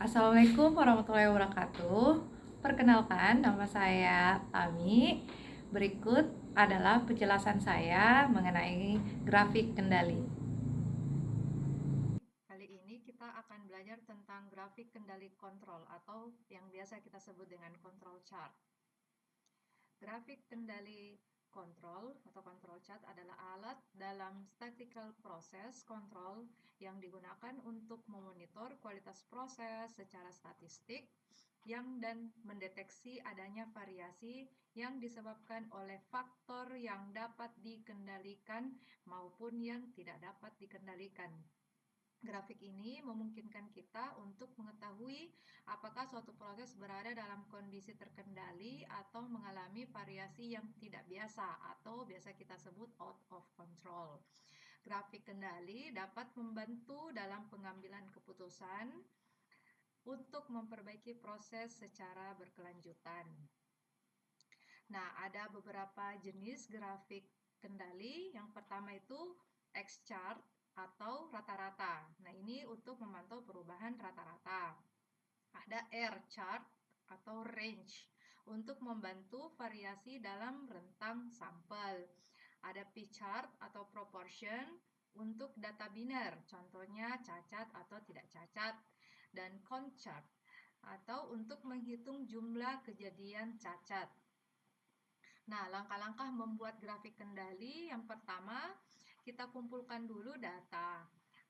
Assalamualaikum warahmatullahi wabarakatuh. Perkenalkan, nama saya Tami. Berikut adalah penjelasan saya mengenai grafik kendali. Kali ini kita akan belajar tentang grafik kendali kontrol atau yang biasa kita sebut dengan control chart. Grafik kendali kontrol atau control chart adalah alat dalam statistical process control yang digunakan untuk memonitor kualitas proses secara statistik dan mendeteksi adanya variasi yang disebabkan oleh faktor yang dapat dikendalikan maupun yang tidak dapat dikendalikan. Grafik ini memungkinkan kita untuk mengetahui apakah suatu proses berada dalam kondisi terkendali atau mengalami variasi yang tidak biasa atau biasa kita sebut out of control. Grafik kendali dapat membantu dalam pengambilan keputusan untuk memperbaiki proses secara berkelanjutan. Nah, ada beberapa jenis grafik kendali. Yang pertama itu X-chart atau rata-rata. Nah, ini untuk memantau perubahan rata-rata. Ada R-chart atau range untuk membantu variasi dalam rentang sampel. Ada P-chart atau proportion untuk data biner, contohnya cacat atau tidak cacat. Dan count chart atau untuk menghitung jumlah kejadian cacat. Nah, langkah-langkah membuat grafik kendali, yang pertama, kita kumpulkan dulu data.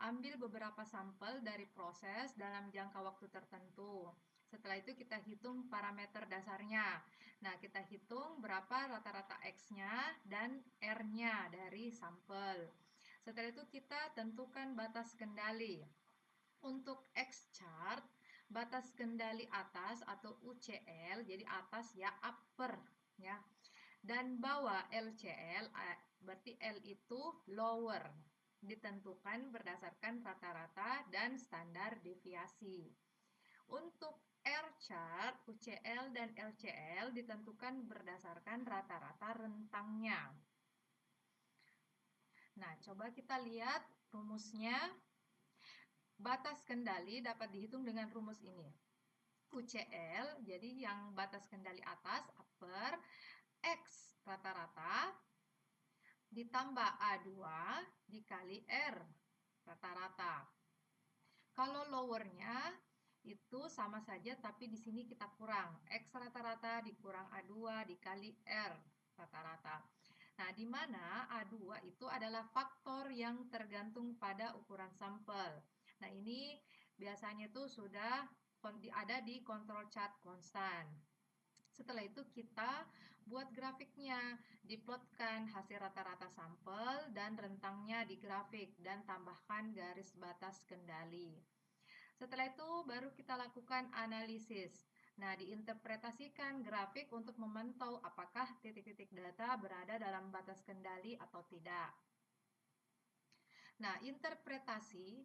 Ambil beberapa sampel dari proses dalam jangka waktu tertentu. Setelah itu kita hitung parameter dasarnya. Nah, kita hitung berapa rata-rata X-nya dan R-nya dari sampel. Setelah itu kita tentukan batas kendali. Untuk X-chart, batas kendali atas atau UCL, jadi atas ya upper ya. Dan bawah LCL, berarti L itu lower, ditentukan berdasarkan rata-rata dan standar deviasi. Untuk R-chart, UCL dan LCL ditentukan berdasarkan rata-rata rentangnya. Nah, coba kita lihat rumusnya. Batas kendali dapat dihitung dengan rumus ini. UCL, jadi yang batas kendali atas, upper, X rata-rata ditambah A2 dikali R rata-rata. Kalau lowernya itu sama saja, tapi di sini kita kurang. X rata-rata dikurang A2 dikali R rata-rata. Nah, di mana A2 itu adalah faktor yang tergantung pada ukuran sampel. Nah, ini biasanya itu sudah ada di control chart konstan. Setelah itu kita buat grafiknya, diplotkan hasil rata-rata sampel dan rentangnya di grafik dan tambahkan garis batas kendali. Setelah itu baru kita lakukan analisis. Nah, diinterpretasikan grafik untuk memantau apakah titik-titik data berada dalam batas kendali atau tidak. Nah, interpretasi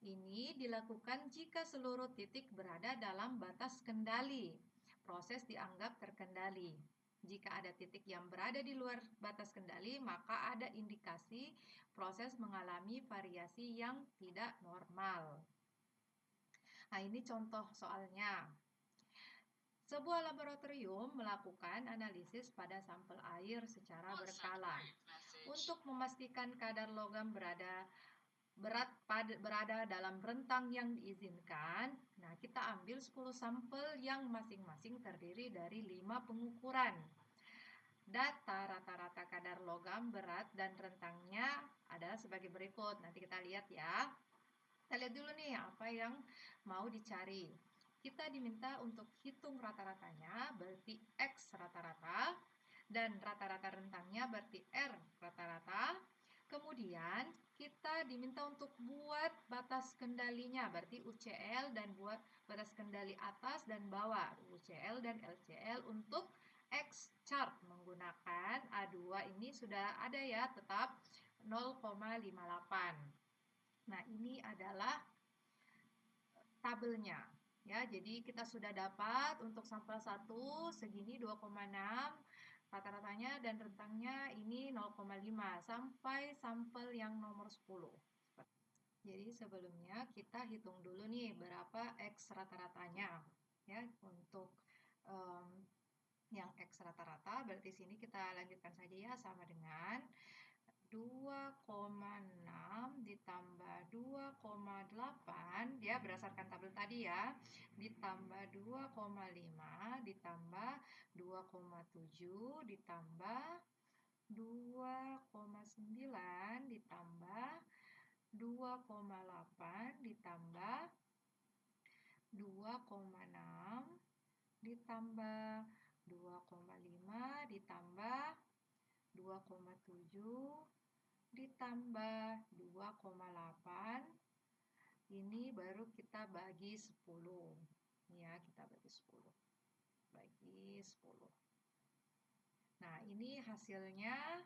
ini dilakukan jika seluruh titik berada dalam batas kendali. Proses dianggap terkendali. Jika ada titik yang berada di luar batas kendali, maka ada indikasi proses mengalami variasi yang tidak normal. Nah, ini contoh soalnya. Sebuah laboratorium melakukan analisis pada sampel air secara berkala untuk memastikan kadar logam berada dalam rentang yang diizinkan. Nah, kita ambil 10 sampel yang masing-masing terdiri dari 5 pengukuran. Data rata-rata kadar logam berat dan rentangnya adalah sebagai berikut. Nanti kita lihat ya. Kita lihat dulu nih apa yang mau dicari. Kita diminta untuk hitung rata-ratanya, berarti X rata-rata, dan rata-rata rentangnya berarti R rata-rata. Kemudian kita diminta untuk buat batas kendalinya, berarti UCL, dan buat batas kendali atas dan bawah, UCL dan LCL. Untuk X-chart menggunakan A2 ini sudah ada ya, tetap 0,58. Nah, ini adalah tabelnya ya. Jadi kita sudah dapat untuk sampel 1 segini 2,6 rata-ratanya, dan rentangnya ini 0,5 sampai sampel yang nomor 10. Jadi sebelumnya kita hitung dulu nih berapa X rata-ratanya ya. Untuk yang X rata-rata berarti sini kita lanjutkan saja ya, sama dengan 2,6 ditambah 2,8 ya, berdasarkan tabel tadi ya, ditambah 2,5 ditambah 2,7 ditambah 2,9 ditambah 2,8 ditambah 2,6 ditambah 2,5 ditambah 2,7 ditambah 2,8. Ini baru kita bagi 10 ya, kita bagi 10. Bagi 10. Nah, ini hasilnya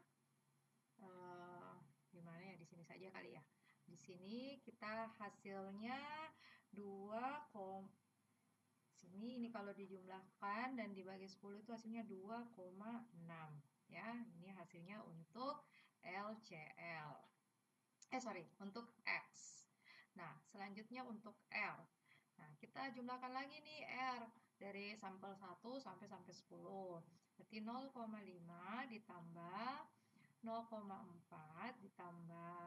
gimana ya, di sini saja kali ya. Di sini kita hasilnya 2, sini ini kalau dijumlahkan dan dibagi 10 itu hasilnya 2,6 ya. Ini hasilnya untuk LCL. Untuk X. Nah, selanjutnya untuk R. Nah, kita jumlahkan lagi nih R dari sampel 1 sampai 10. Berarti 0,5 ditambah 0,4 ditambah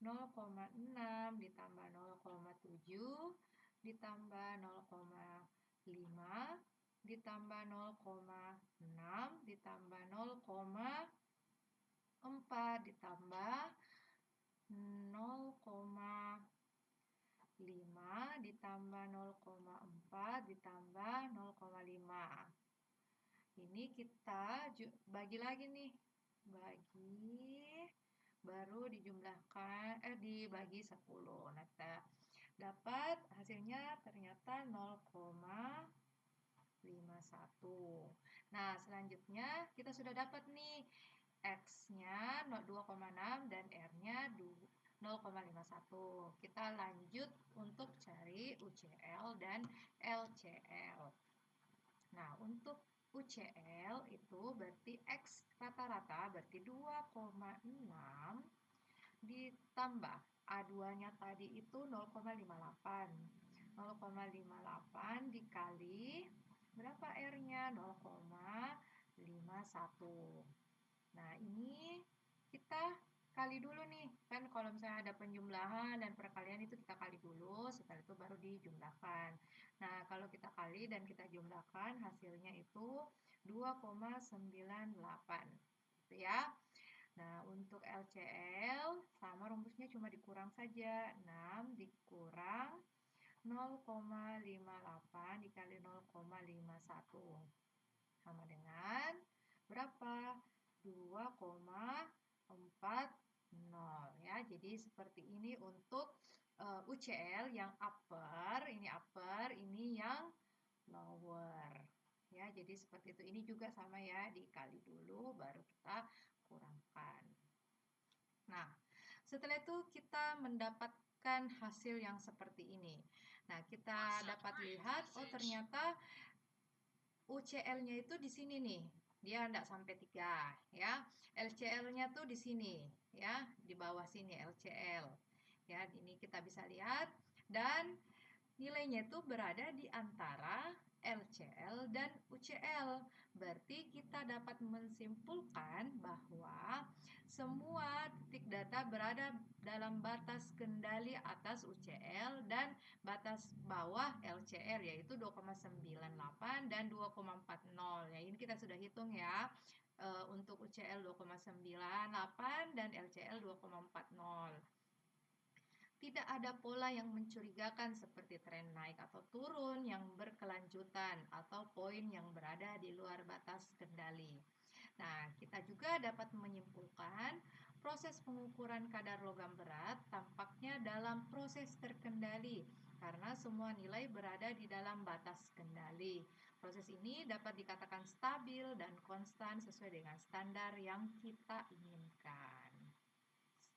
0,6 ditambah 0,7 ditambah 0,5 ditambah 0,6 ditambah 0,4 ditambah 0,5 ditambah 0,4 ditambah 0,5. Ini kita bagi lagi nih. Bagi, baru dijumlahkan, dibagi 10. Nah, kita dapat hasilnya ternyata 0,51. Nah, selanjutnya kita sudah dapat nih X-nya 2,6 dan R-nya 0,51. Kita lanjut untuk cari UCL dan LCL. Nah, untuk UCL itu berarti X rata-rata berarti 2,6 ditambah A2-nya tadi itu 0,58. 0,58 dikali berapa R-nya? 0,51. Nah, ini kita kali dulu nih. Kan kalau misalnya ada penjumlahan dan perkalian itu kita kali dulu, setelah itu baru dijumlahkan. Nah, kalau kita kali dan kita jumlahkan hasilnya itu 2,98. Gitu ya. Nah, untuk LCL sama rumusnya cuma dikurang saja. 6 dikurang 0,58 dikali 0,51 sama dengan berapa? 2,40 ya. Jadi seperti ini untuk UCL yang upper, ini yang lower. Ya, jadi seperti itu. Ini juga sama ya, dikali dulu baru kita kurangkan. Nah, setelah itu kita mendapatkan hasil yang seperti ini. Nah, kita dapat lihat, oh ternyata UCL-nya itu di sini nih. Dia tidak sampai 3 ya. LCL-nya tuh di sini ya, di bawah sini LCL. Ya, ini kita bisa lihat dan nilainya itu berada di antara LCL dan UCL. Berarti kita dapat menyimpulkan bahwa semua titik data berada dalam batas kendali atas UCL dan batas bawah LCR, yaitu 2,98 dan 2,40. Ya, ini kita sudah hitung ya. Untuk UCL 2,98 dan LCL 2,40. Tidak ada pola yang mencurigakan seperti tren naik atau turun yang berkelanjutan atau poin yang berada di luar batas kendali. Nah, kita juga dapat menyimpulkan proses pengukuran kadar logam berat tampaknya dalam proses terkendali karena semua nilai berada di dalam batas kendali. Proses ini dapat dikatakan stabil dan konstan sesuai dengan standar yang kita inginkan.